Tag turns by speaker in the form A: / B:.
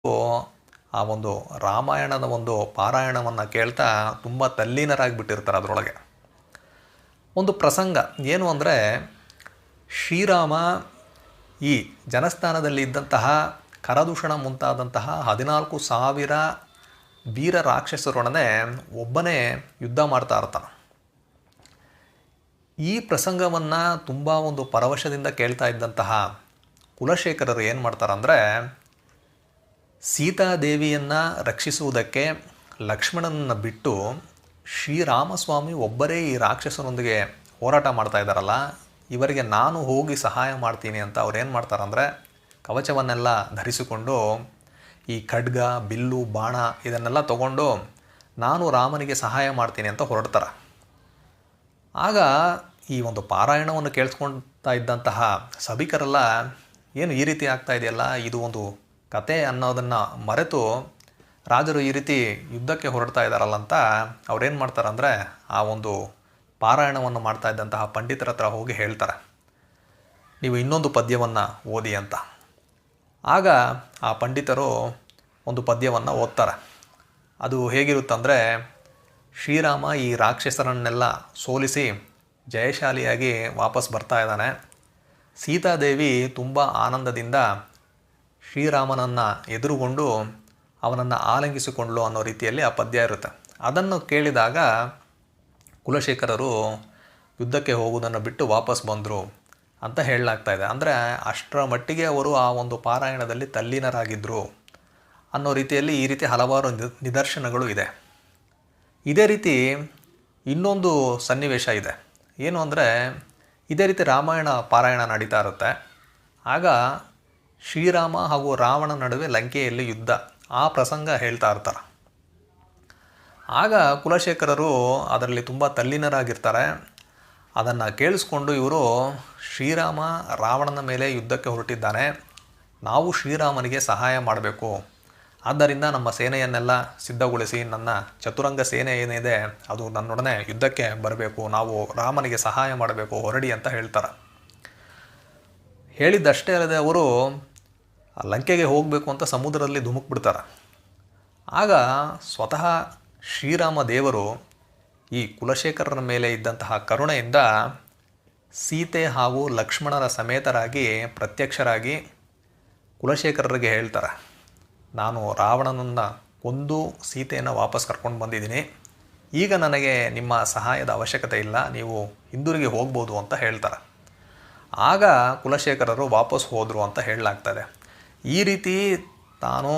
A: ಆ ಒಂದು ರಾಮಾಯಣದ ಒಂದು ಪಾರಾಯಣವನ್ನು ಕೇಳ್ತಾ ತುಂಬ ತಲ್ಲೀನರಾಗಿಬಿಟ್ಟಿರ್ತಾರೆ ಅದರೊಳಗೆ. ಒಂದು ಪ್ರಸಂಗ ಏನು ಅಂದರೆ, ಶ್ರೀರಾಮ ಈ ಜನಸ್ಥಾನದಲ್ಲಿ ಇದ್ದಂತಹ ಕರದೂಷಣ ಮುಂತಾದಂತಹ 14,000 ವೀರ ರಾಕ್ಷಸರೊಡನೆ ಒಬ್ಬನೇ ಯುದ್ಧ ಮಾಡ್ತಾ ಇರ್ತಾನೆ. ಈ ಪ್ರಸಂಗವನ್ನು ತುಂಬ ಒಂದು ಪರವಶದಿಂದ ಕೇಳ್ತಾ ಇದ್ದಂತಹ ಕುಲಶೇಖರರು ಏನು ಮಾಡ್ತಾರಂದರೆ, ಸೀತಾದೇವಿಯನ್ನು ರಕ್ಷಿಸುವುದಕ್ಕೆ ಲಕ್ಷ್ಮಣನನ್ನು ಬಿಟ್ಟು ಶ್ರೀರಾಮಸ್ವಾಮಿ ಒಬ್ಬರೇ ಈ ರಾಕ್ಷಸನೊಂದಿಗೆ ಹೋರಾಟ ಮಾಡ್ತಾ ಇದ್ದಾರಲ್ಲ, ಇವರಿಗೆ ನಾನು ಹೋಗಿ ಸಹಾಯ ಮಾಡ್ತೀನಿ ಅಂತ ಅವ್ರು ಏನು ಮಾಡ್ತಾರಂದರೆ, ಕವಚವನ್ನೆಲ್ಲ ಧರಿಸಿಕೊಂಡು ಈ ಖಡ್ಗ, ಬಿಲ್ಲು, ಬಾಣ ಇದನ್ನೆಲ್ಲ ತಗೊಂಡು ನಾನು ರಾಮನಿಗೆ ಸಹಾಯ ಮಾಡ್ತೀನಿ ಅಂತ ಹೊರಡ್ತಾರೆ. ಆಗ ಈ ಒಂದು ಪಾರಾಯಣವನ್ನು ಕೇಳಿಸ್ಕೊಳ್ತಾ ಇದ್ದಂತಹ ಸಭಿಕರೆಲ್ಲ, ಏನು ಈ ರೀತಿ ಆಗ್ತಾ ಇದೆಯಲ್ಲ, ಇದು ಒಂದು ಕತೆ ಅನ್ನೋದನ್ನು ಮರೆತು ರಾಜರು ಈ ರೀತಿ ಯುದ್ಧಕ್ಕೆ ಹೊರಡ್ತಾ ಇದ್ದಾರಲ್ಲ ಅಂತ ಅವ್ರೇನು ಮಾಡ್ತಾರಂದರೆ, ಆ ಒಂದು ಪಾರಾಯಣವನ್ನು ಮಾಡ್ತಾ ಇದ್ದಂತಹ ಪಂಡಿತರ ಹತ್ರ ಹೋಗಿ ಹೇಳ್ತಾರೆ, ನೀವು ಇನ್ನೊಂದು ಪದ್ಯವನ್ನು ಓದಿ ಅಂತ. ಆಗ ಆ ಪಂಡಿತರು ಒಂದು ಪದ್ಯವನ್ನು ಓದ್ತಾರೆ. ಅದು ಹೇಗಿರುತ್ತಂದರೆ, ಶ್ರೀರಾಮ ಈ ರಾಕ್ಷಸರನ್ನೆಲ್ಲ ಸೋಲಿಸಿ ಜಯಶಾಲಿಯಾಗಿ ವಾಪಸ್ ಬರ್ತಾ ಇದ್ದಾನೆ. ಸೀತಾದೇವಿ ತುಂಬ ಆನಂದದಿಂದ ಶ್ರೀರಾಮನನ್ನು ಎದುರುಗೊಂಡು ಅವನನ್ನು ಆಲಿಂಗಿಸಿಕೊಂಡ್ಲು ಅನ್ನೋ ರೀತಿಯಲ್ಲಿ ಆ ಪದ್ಯ ಇರುತ್ತೆ. ಅದನ್ನು ಕೇಳಿದಾಗ ಕುಲಶೇಖರರು ಯುದ್ಧಕ್ಕೆ ಹೋಗುವುದನ್ನು ಬಿಟ್ಟು ವಾಪಸ್ ಬಂದರು ಅಂತ ಹೇಳಲಾಗ್ತಾ ಇದೆ. ಅಂದರೆ ಅಷ್ಟರ ಮಟ್ಟಿಗೆ ಅವರು ಆ ಒಂದು ಪಾರಾಯಣದಲ್ಲಿ ತಲ್ಲೀನರಾಗಿದ್ದರು ಅನ್ನೋ ರೀತಿಯಲ್ಲಿ ಈ ರೀತಿ ಹಲವಾರು ನಿದರ್ಶನಗಳು ಇದೆ. ಇದೇ ರೀತಿ ಇನ್ನೊಂದು ಸನ್ನಿವೇಶ ಇದೆ. ಏನು ಅಂದರೆ, ಇದೇ ರೀತಿ ರಾಮಾಯಣ ಪಾರಾಯಣ ನಡೀತಾ ಇರುತ್ತೆ. ಆಗ ಶ್ರೀರಾಮ ಹಾಗೂ ರಾವಣ ನಡುವೆ ಲಂಕೆಯಲ್ಲಿ ಯುದ್ಧ, ಆ ಪ್ರಸಂಗ ಹೇಳ್ತಾ ಇರ್ತಾರೆ. ಆಗ ಕುಲಶೇಖರರು ಅದರಲ್ಲಿ ತುಂಬ ತಲ್ಲೀನರಾಗಿರ್ತಾರೆ. ಅದನ್ನು ಕೇಳಿಸ್ಕೊಂಡು ಇವರು, ಶ್ರೀರಾಮ ರಾವಣನ ಮೇಲೆ ಯುದ್ಧಕ್ಕೆ ಹೊರಟಿದ್ದಾನೆ, ನಾವು ಶ್ರೀರಾಮನಿಗೆ ಸಹಾಯ ಮಾಡಬೇಕು, ಆದ್ದರಿಂದ ನಮ್ಮ ಸೇನೆಯನ್ನೆಲ್ಲ ಸಿದ್ಧಗೊಳಿಸಿ, ನನ್ನ ಚತುರಂಗ ಸೇನೆ ಏನಿದೆ ಅದು ನನ್ನೊಡನೆ ಯುದ್ಧಕ್ಕೆ ಬರಬೇಕು, ನಾವು ರಾಮನಿಗೆ ಸಹಾಯ ಮಾಡಬೇಕು, ಹೊರಡಿ ಅಂತ ಹೇಳ್ತಾರೆ. ಹೇಳಿದ್ದಷ್ಟೇ ಅಲ್ಲದೆ ಅವರು ಲಂಕೆಗೆ ಹೋಗಬೇಕು ಅಂತ ಸಮುದ್ರದಲ್ಲಿ ಧುಮುಕ್ಬಿಡ್ತಾರೆ. ಆಗ ಸ್ವತಃ ಶ್ರೀರಾಮ ದೇವರು ಈ ಕುಲಶೇಖರನ ಮೇಲೆ ಇದ್ದಂತಹ ಕರುಣೆಯಿಂದ ಸೀತೆ ಹಾಗೂ ಲಕ್ಷ್ಮಣರ ಸಮೇತರಾಗಿ ಪ್ರತ್ಯಕ್ಷರಾಗಿ ಕುಲಶೇಖರರಿಗೆ ಹೇಳ್ತಾರೆ, ನಾನು ರಾವಣನನ್ನು ಕೊಂದು ಸೀತೆಯನ್ನು ವಾಪಸ್ ಕರ್ಕೊಂಡು ಬಂದಿದ್ದೀನಿ, ಈಗ ನನಗೆ ನಿಮ್ಮ ಸಹಾಯದ ಅವಶ್ಯಕತೆ ಇಲ್ಲ, ನೀವು ಹಿಂದಿರುಗಿ ಹೋಗ್ಬೋದು ಅಂತ ಹೇಳ್ತಾರೆ. ಆಗ ಕುಲಶೇಖರರು ವಾಪಸ್ ಹೋದರು ಅಂತ ಹೇಳಲಾಗ್ತದೆ. ಈ ರೀತಿ ತಾನು